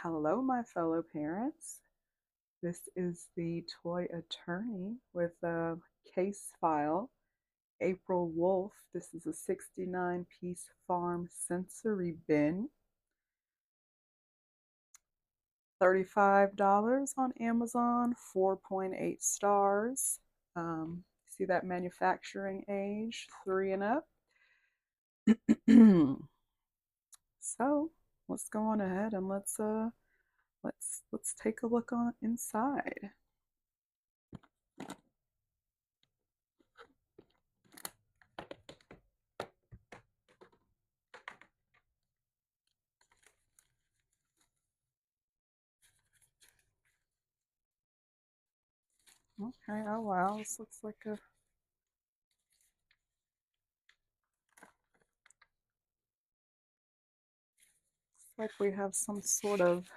Hello, my fellow parents. This is the toy attorney with a case file. April Wolf. This is a 69-piece farm sensory bin. $35 on Amazon, 4.8 stars. See that manufacturing age, 3 and up. So let's go on ahead and let's take a look on inside. Okay, oh wow, this looks like we have some sort of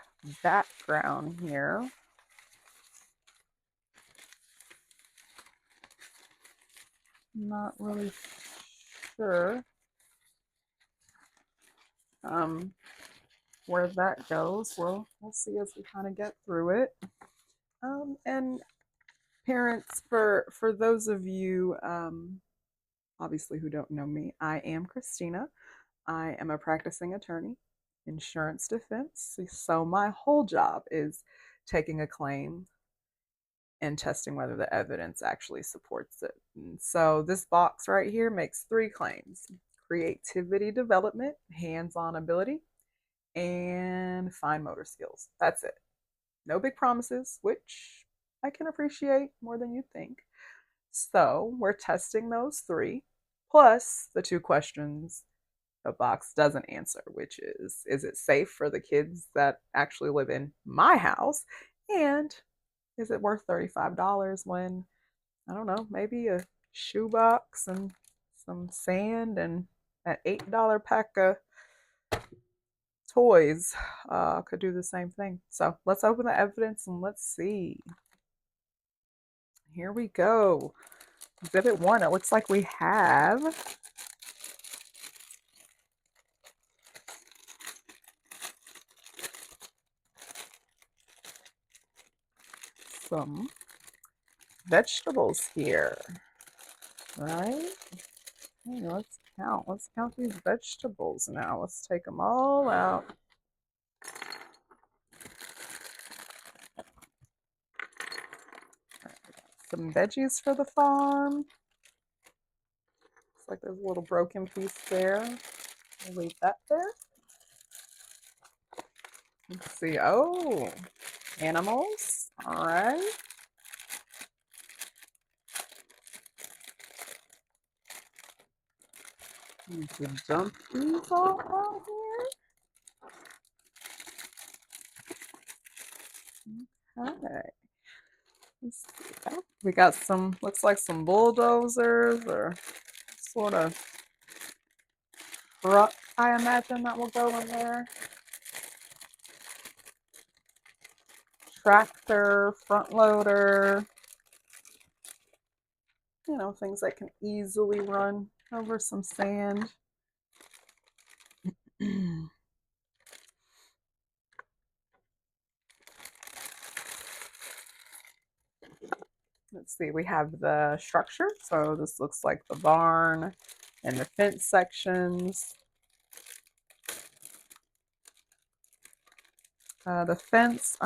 background here. Not really sure where that goes. Well, we'll see as we kind of get through it. And parents, for those of you obviously who don't know me, I am Christina. I am a practicing attorney, insurance defense. So my whole job is taking a claim and testing whether the evidence actually supports it. And so this box right here makes 3 claims: creativity development, hands-on ability, and fine motor skills. That's it. No big promises, which I can appreciate more than you think. So we're testing those 3, plus the 2 questions the box doesn't answer, which is it safe for the kids that actually live in my house? And is it worth $35 when, I don't know, maybe a shoebox and some sand and an $8 pack of toys could do the same thing? So let's open the evidence and let's see. Here we go. Exhibit 1, it looks like we have some vegetables here, right? Okay, let's count. Let's count these vegetables now. Let's take them all out. Some veggies for the farm. Looks like there's a little broken piece there. We'll leave that there. Let's see. Oh, animals. All right. You can dump these all out here. Okay. Let's see. Oh, we got some, looks like some bulldozers or sort of truck, I imagine that will go in there. Tractor, front loader, things that can easily run over some sand. Let's see, we have the structure. So this looks like the barn and the fence sections. The fence,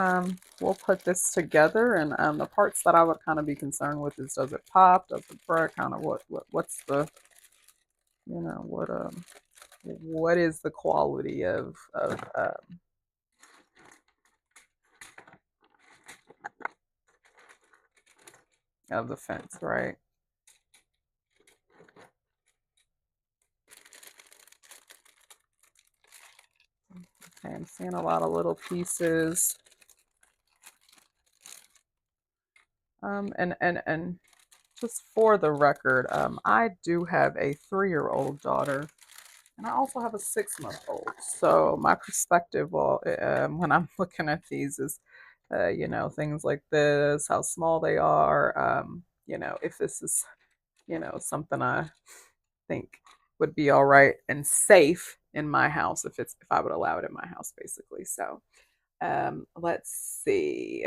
we'll put this together, and the parts that I would kind of be concerned with is, does it pop? Does it break? Kind of what's the, what is the quality of the fence, right? Okay, I'm seeing a lot of little pieces. And just for the record, I do have a 3-year-old daughter, and I also have a 6-month-old. So my perspective, when I'm looking at these, is, things like this, how small they are. If this is, something I think would be all right and safe in my house, if I would allow it in my house, basically. So Let's see.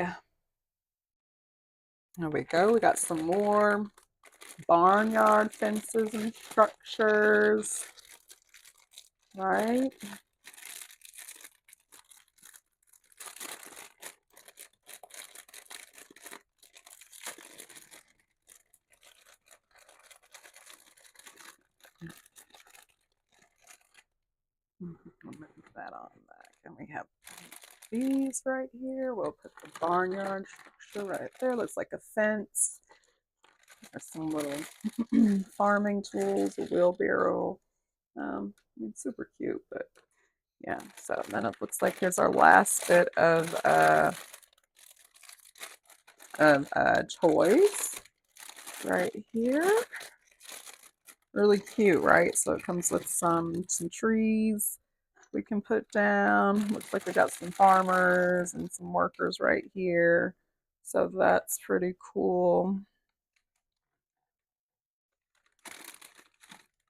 There we go. We got some more barnyard fences and structures, right? We'll move that on back. And we have these right here. We'll put the barnyard structure right there. Looks like a fence. There's some little farming tools, a wheelbarrow. It's super cute, but yeah. So then it looks like here's our last bit of toys right here. Really cute, right? So it comes with some trees we can put down. Looks like we got some farmers and some workers right here. So that's pretty cool.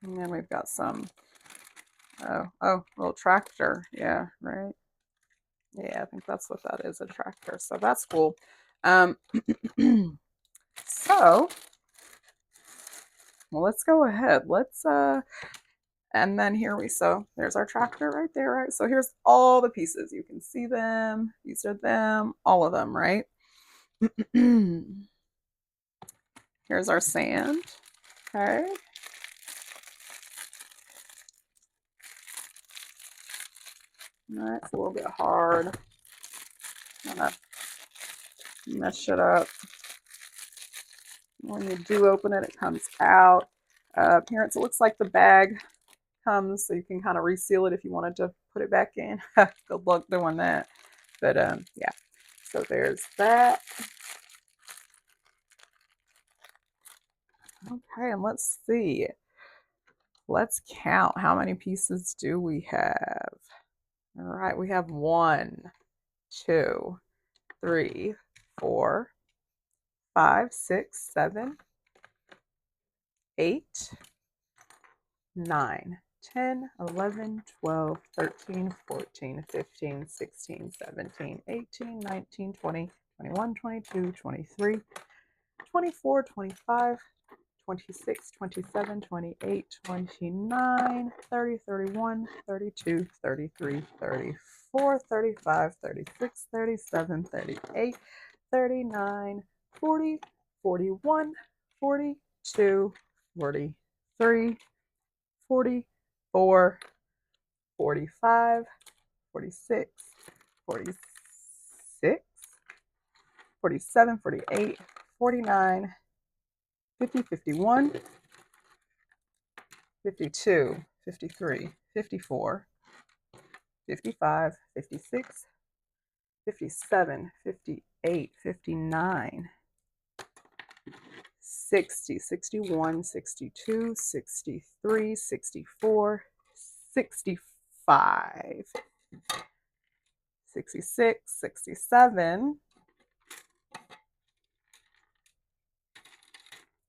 And then we've got some, little tractor. Yeah, right. Yeah, I think that's what that is, a tractor. So that's cool. Um, so, well, let's go ahead. And then here so there's our tractor right there, right? So here's all the pieces. You can see them. These are them, all of them, right? Here's our sand. Okay. That's a little bit hard. I'm gonna mesh it up. When you do open it, it comes out. Appearance, it looks like the bag comes, so you can kind of reseal it if you wanted to put it back in. Good luck doing that. But yeah, so there's that. Okay, and let's see. Let's count. How many pieces do we have? All right, we have 1, 2, 3, 4, 5, 6, 7, 8, 9, 10, 11, 12, 13, 14, 15, 16, 17, 18, 19, 20, 21, 22, 23, 24, 25, 26, 27, 28, 29, 30, 31, 32, 33, 34, 35, 36, 37, 38, 39, 40, 41, 42, 43, 44, 45, 46, 46, 47, 48, 49, 50, 51, 52, 53, 54, 55, 56, 57, 58, 59, 60, 61, 62, 63, 64, 65, 66, 67,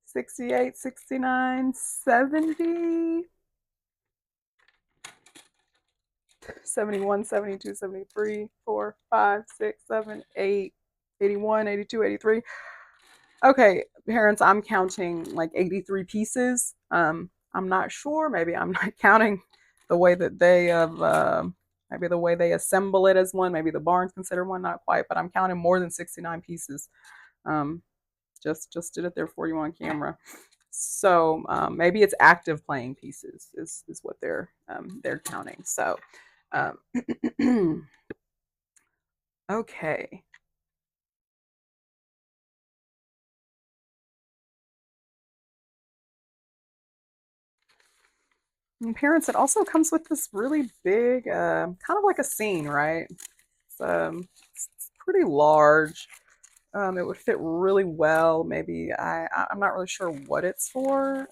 68, 69, 70, 71, 72, 73, 4, 5, 6, 7, 8, 81, 82, 83. Okay, parents, I'm counting like 83 pieces. I'm not sure. Maybe I'm not counting the way that they have, maybe the way they assemble it as one. Maybe the barn's considered one, not quite, but I'm counting more than 69 pieces. Um, just did it there for you on camera. So maybe it's active playing pieces is what they're counting. So okay. And parents, it also comes with this really big, kind of like a scene, right? It's pretty large. It would fit really well. Maybe I'm not really sure what it's for.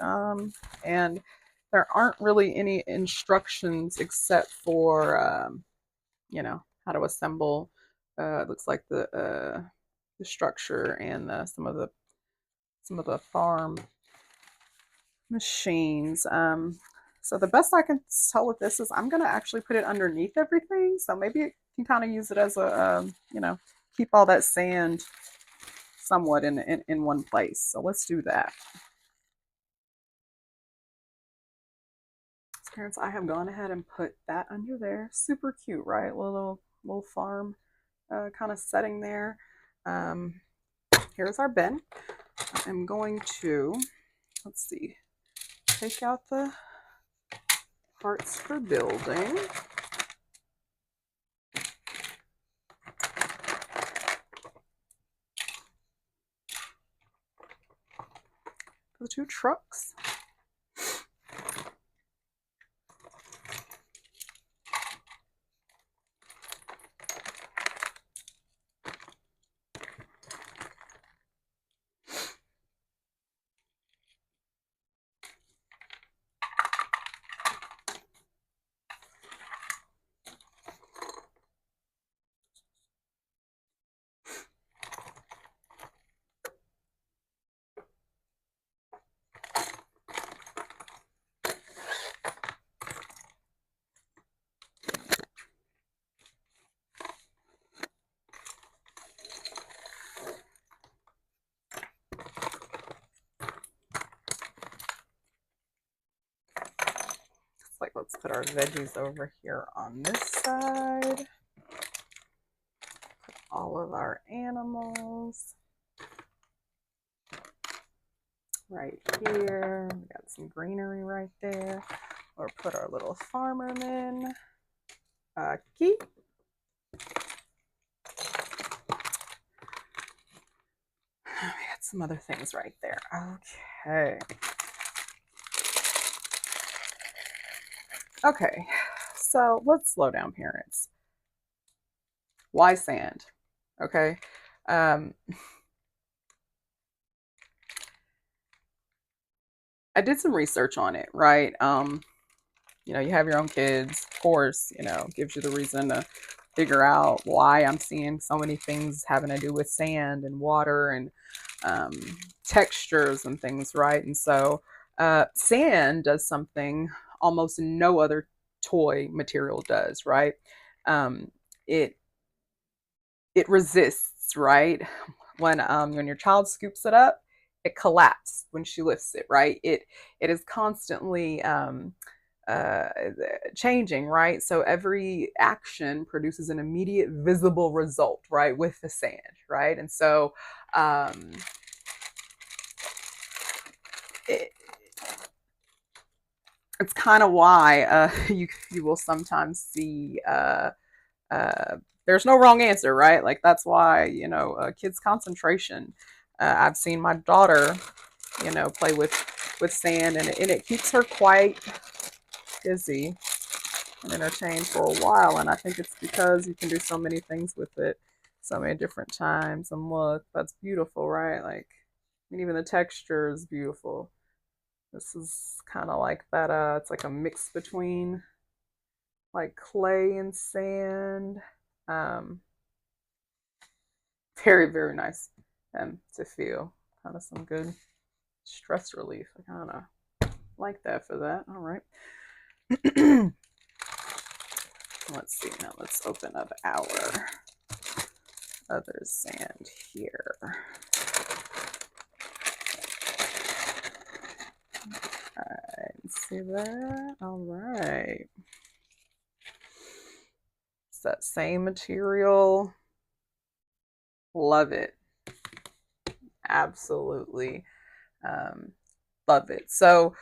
And there aren't really any instructions except for, how to assemble. It looks like the structure and some of the farm machines. So the best I can tell with this is I'm going to actually put it underneath everything. So maybe you can kind of use it as a, keep all that sand somewhat in one place. So let's do that. So parents, I have gone ahead and put that under there. Super cute, right? Little farm kind of setting there. Here's our bin. I'm going to, let's see, take out the parts for building. The two trucks. Like, let's put our veggies over here on this side. Put all of our animals right here. We got some greenery right there. Or put our little farmerman. Key. We got some other things right there. Okay. Okay, so let's slow down, parents. Why sand? Okay. I did some research on it, right? You have your own kids, of course, gives you the reason to figure out why I'm seeing so many things having to do with sand and water and um, textures and things, right? And so sand does something almost no other toy material does, right? Um, it it resists, right? When your child scoops it up, it collapses when she lifts it, right? It is constantly uh, changing, right? So every action produces an immediate visible result, right, with the sand, right? And so um, it, it's kind of why you will sometimes see uh, there's no wrong answer, right? Like that's why kids concentration. I've seen my daughter, play with sand, and it keeps her quite busy and entertained for a while. And I think it's because you can do so many things with it, so many different times. And look, that's beautiful, right? Like, I mean, even the texture is beautiful. This is kind of like that. It's like a mix between like clay and sand. Um, very, very nice to feel. Kind of some good stress relief. I kind of like that for that. All right. Let's see. Now let's open up our other sand here. All right. See that? All right. It's that same material. Love it. Absolutely love it. So,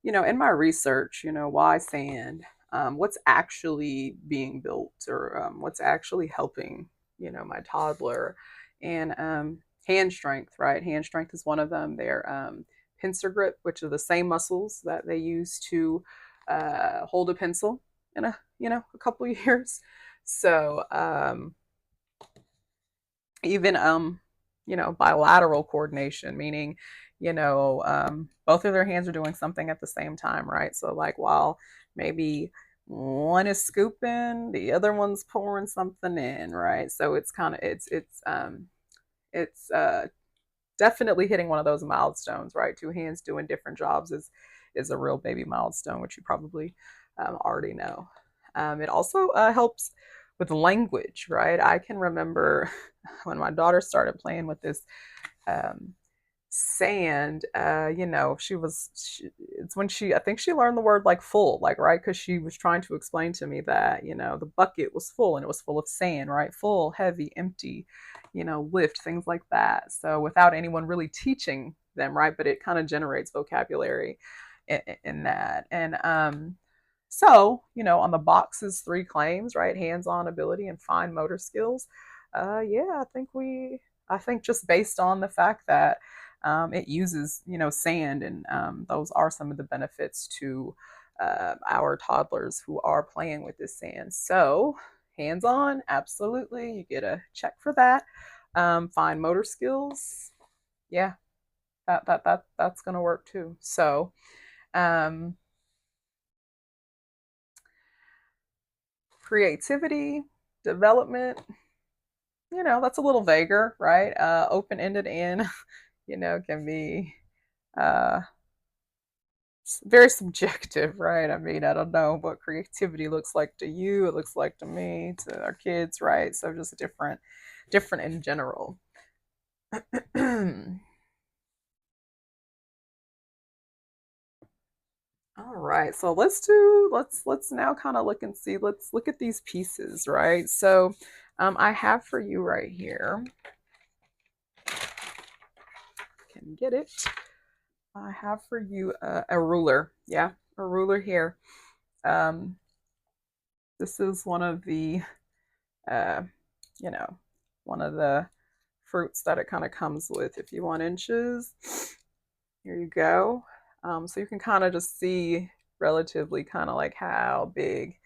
in my research, why sand? What's actually being built, or what's actually helping, my toddler, and hand strength, right? Hand strength is one of them. Their pincer grip, which are the same muscles that they use to hold a pencil in a couple of years. So even bilateral coordination, meaning both of their hands are doing something at the same time, right? So like while maybe one is scooping, the other one's pouring something in, right? So it's kind of it's definitely hitting one of those milestones, right? Two hands doing different jobs is is a real baby milestone, which you probably already know. It also helps with language, right? I can remember when my daughter started playing with this um, sand, it's when I think she learned the word like full, like, right, because she was trying to explain to me that the bucket was full and it was full of sand, right? Full, heavy, empty, lift, things like that. So without anyone really teaching them, right? But it kind of generates vocabulary in that. And so, on the box's three claims, right? Hands-on ability and fine motor skills. Yeah, I think just based on the fact that it uses, sand, and those are some of the benefits to our toddlers who are playing with this sand. So, hands-on, absolutely, you get a check for that. Fine motor skills, yeah, that's gonna work too. So, um, creativity, development, that's a little vaguer, right? Open-ended and, can be uh, very subjective, right? I mean, I don't know what creativity looks like to you. It looks like to me, to our kids, right? So just different in general. All right, so let's now kind of look and see. Let's look at these pieces, right? So, I have for you right here. Can get it. I have for you a ruler. Yeah, a ruler here. Um, this is one of the, uh, you know, one of the fruits that it kind of comes with. If you want inches, here you go. So you can kind of just see relatively kind of like how big,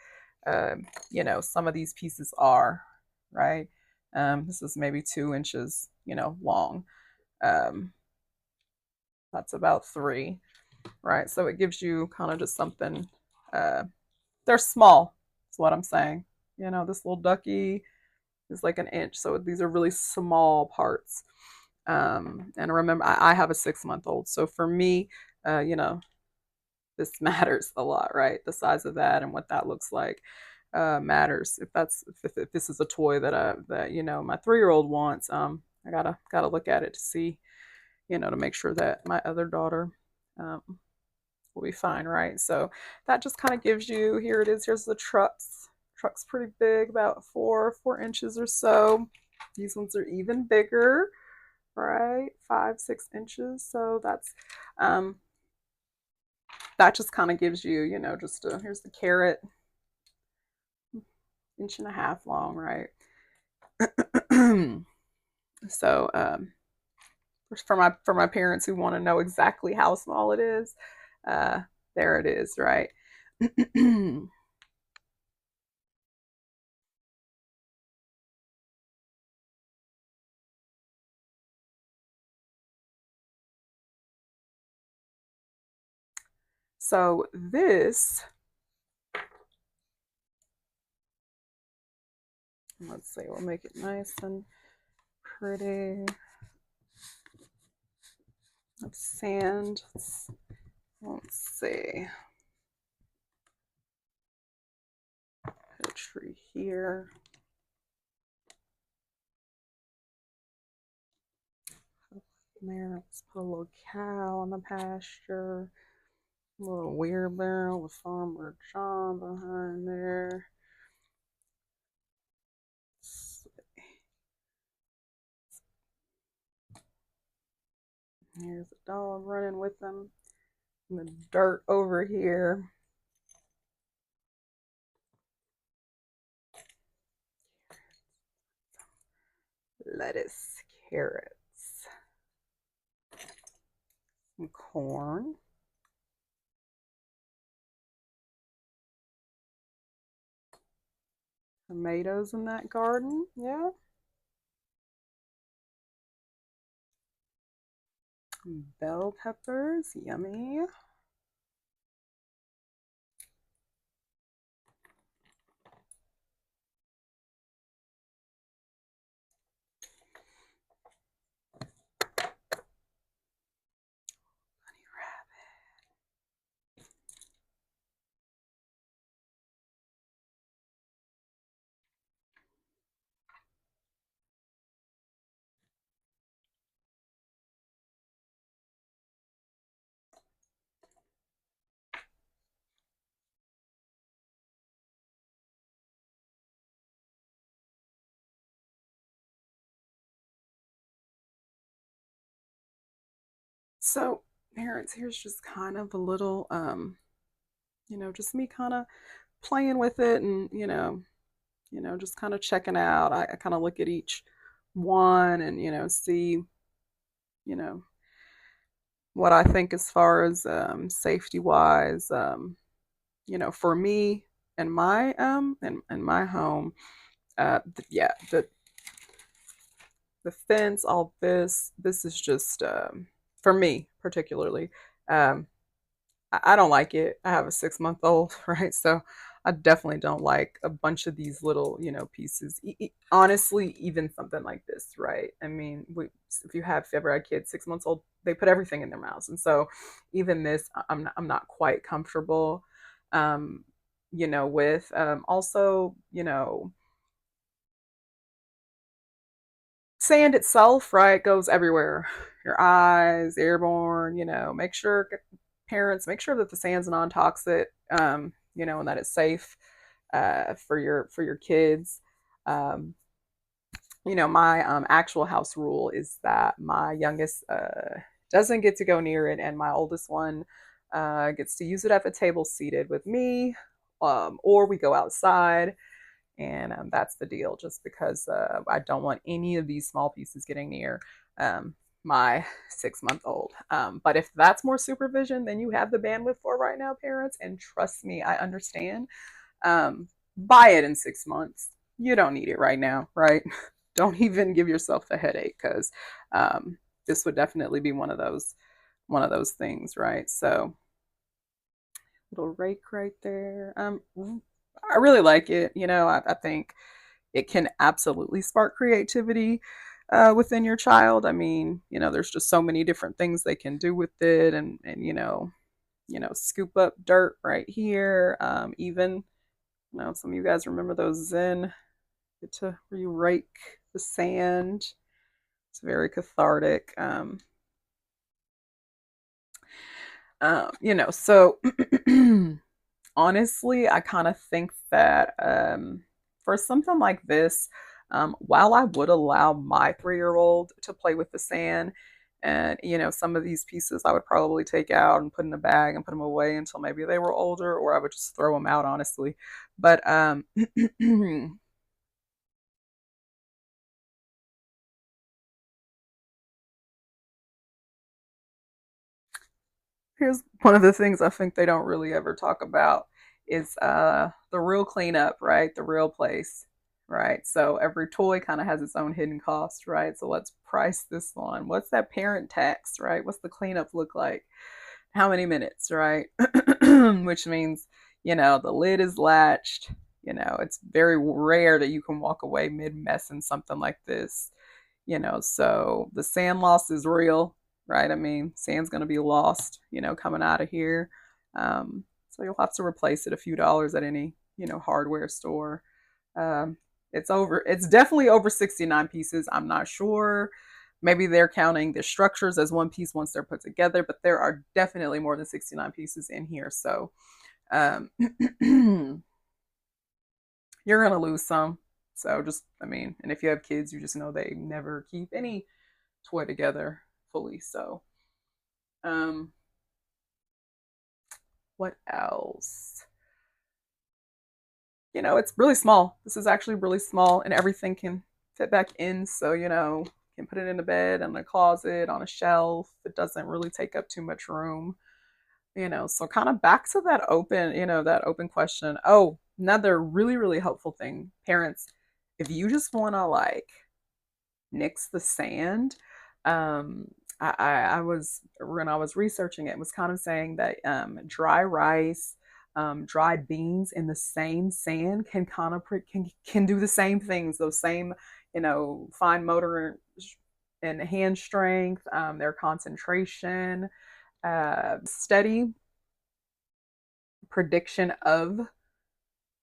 some of these pieces are, right? This is maybe 2 inches, long. Um, that's about 3, right? So it gives you kind of just something. Uh, they're small, is what I'm saying. This little ducky is like an inch. So these are really small parts. And remember, I have a 6-month-old. So for me, this matters a lot, right? The size of that and what that looks like matters. If this is a toy that my 3-year-old wants, I gotta look at it to see, to make sure that my other daughter um, will be fine, right? So that just kind of gives you, here it is, here's the trucks. Truck's pretty big, about 4 inches or so. These ones are even bigger, right? 5-6 inches. So that just kind of gives you, here's the carrot, 1.5 inches long, right? So for my parents who want to know exactly how small it is, uh, there it is, right? So this, let's see, we'll make it nice and pretty. Of sand. Let's see. Put a tree here. There, let's put a little cow on the pasture. A little wheelbarrow with Farmer John behind there. Here's a dog running with them. And the dirt over here. Lettuce, carrots, some corn. Tomatoes in that garden, yeah. Bell peppers, yummy. So, parents, here's just kind of a little, just me kind of playing with it and, just kind of checking out. I kind of look at each one and, see, you know, what I think as far as safety wise, for me and my in my home, yeah, the fence, all this is just for me particularly. Um, I don't like it. I have a 6 month old, right? So I definitely don't like a bunch of these little, pieces. Honestly, even something like this, right? I mean, if you ever had kids 6 months old, they put everything in their mouths, and so even this, I'm not quite comfortable, um, with. Also, sand itself, right, goes everywhere. Your eyes, airborne, make sure parents make sure that the sand's non-toxic, and that it's safe for your kids. Um, my actual house rule is that my youngest doesn't get to go near it, and my oldest one gets to use it at the table seated with me, or we go outside, and that's the deal, just because I don't want any of these small pieces getting near um, my 6 month old. But if that's more supervision than you have the bandwidth for right now, parents, and trust me, I understand, um, buy it in 6 months. You don't need it right now, right? Don't even give yourself a headache, because this would definitely be one of those things, right? So little rake right there. I really like it. I think it can absolutely spark creativity within your child. I mean, there's just so many different things they can do with it, and scoop up dirt right here. Even, some of you guys remember those Zen, get to re-rake the sand. It's very cathartic. So honestly, I kind of think that for something like this, while I would allow my 3-year-old to play with the sand, and some of these pieces I would probably take out and put in a bag and put them away until maybe they were older, or I would just throw them out, honestly. But here's one of the things I think they don't really ever talk about is the real cleanup, right? The real place, right? So every toy kind of has its own hidden cost, right? So let's price this one. What's that parent tax, right? What's the cleanup look like? How many minutes, right? Which means, the lid is latched. It's very rare that you can walk away mid mess in something like this. So the sand loss is real, right? I mean, sand's going to be lost, coming out of here. So you'll have to replace it a few dollars at any, hardware store. Um, it's definitely over 69 pieces. I'm not sure. Maybe they're counting the structures as one piece once they're put together, but there are definitely more than 69 pieces in here. So um, you're going to lose some. So just, I mean, and if you have kids, you just know they never keep any toy together fully. So, um, what else? It's really small. This is actually really small, and everything can fit back in. So, you can put it in a bed, in a closet, on a shelf. It doesn't really take up too much room. So kind of back to that open question. Oh, another really, really helpful thing, parents, if you just want to like nix the sand. Um, I was when I was researching it, was kind of saying that dry rice, dried beans in the same sand can kind of can do the same things. Those same, fine motor and hand strength, their concentration, steady prediction of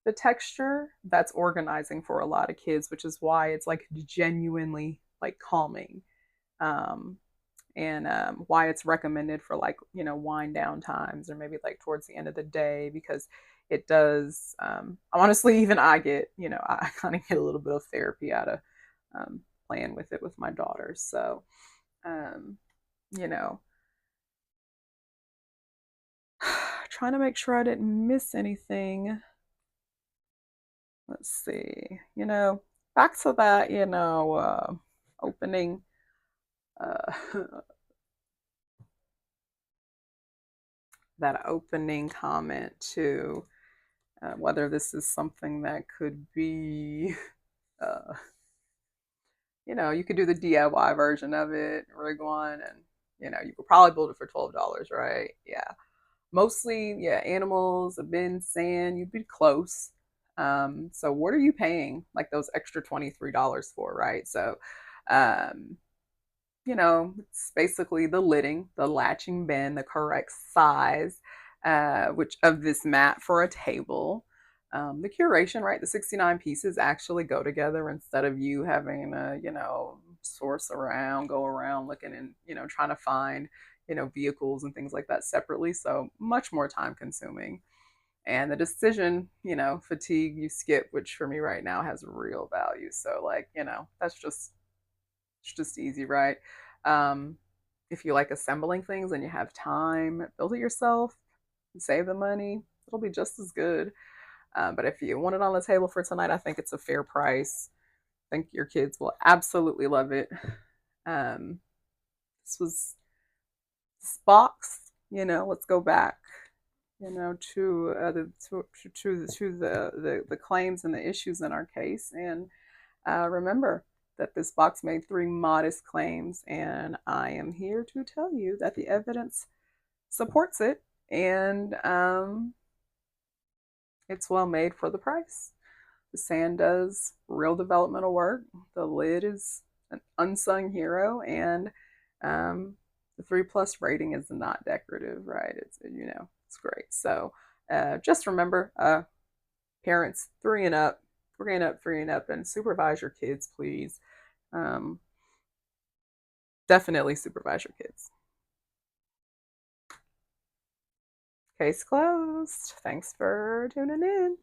the texture. That's organizing for a lot of kids, which is why it's like genuinely like calming, um, and why it's recommended for like wind down times, or maybe like towards the end of the day, because it does. Honestly, even I get I kind of get a little bit of therapy out of playing with it with my daughters. So um, you know trying to make sure I didn't miss anything. Let's see, back to that, opening, uh, that opening comment too, whether this is something that could be, uh, you could do the DIY version of it, rig one, and you could probably build it for $12, right? Yeah, mostly, yeah, animals, a bin, sand. You'd be close. So what are you paying like those extra $23 for, right? So, um, it's basically the lidding, the latching bin, the correct size, which of this mat for a table. The curation, right? The 69 pieces actually go together instead of you having to, source around, go around looking and, trying to find, vehicles and things like that separately. So much more time consuming. And the decision, fatigue you skip, which for me right now has real value. So like, that's just it's just easy, right? Um, if you like assembling things and you have time, build it yourself, save the money. It'll be just as good. But if you want it on the table for tonight, I think it's a fair price. I think your kids will absolutely love it. Um, this was this box. Let's go back. To the claims and the issues in our case, and remember that this box made 3 modest claims, and I am here to tell you that the evidence supports it, and it's well made for the price. The sand does real developmental work. The lid is an unsung hero, and the 3+ rating is not decorative, right? It's great. So just remember, parents, 3 and up, and supervise your kids, please. Um, Definitely supervise your kids. Case closed. Thanks for tuning in.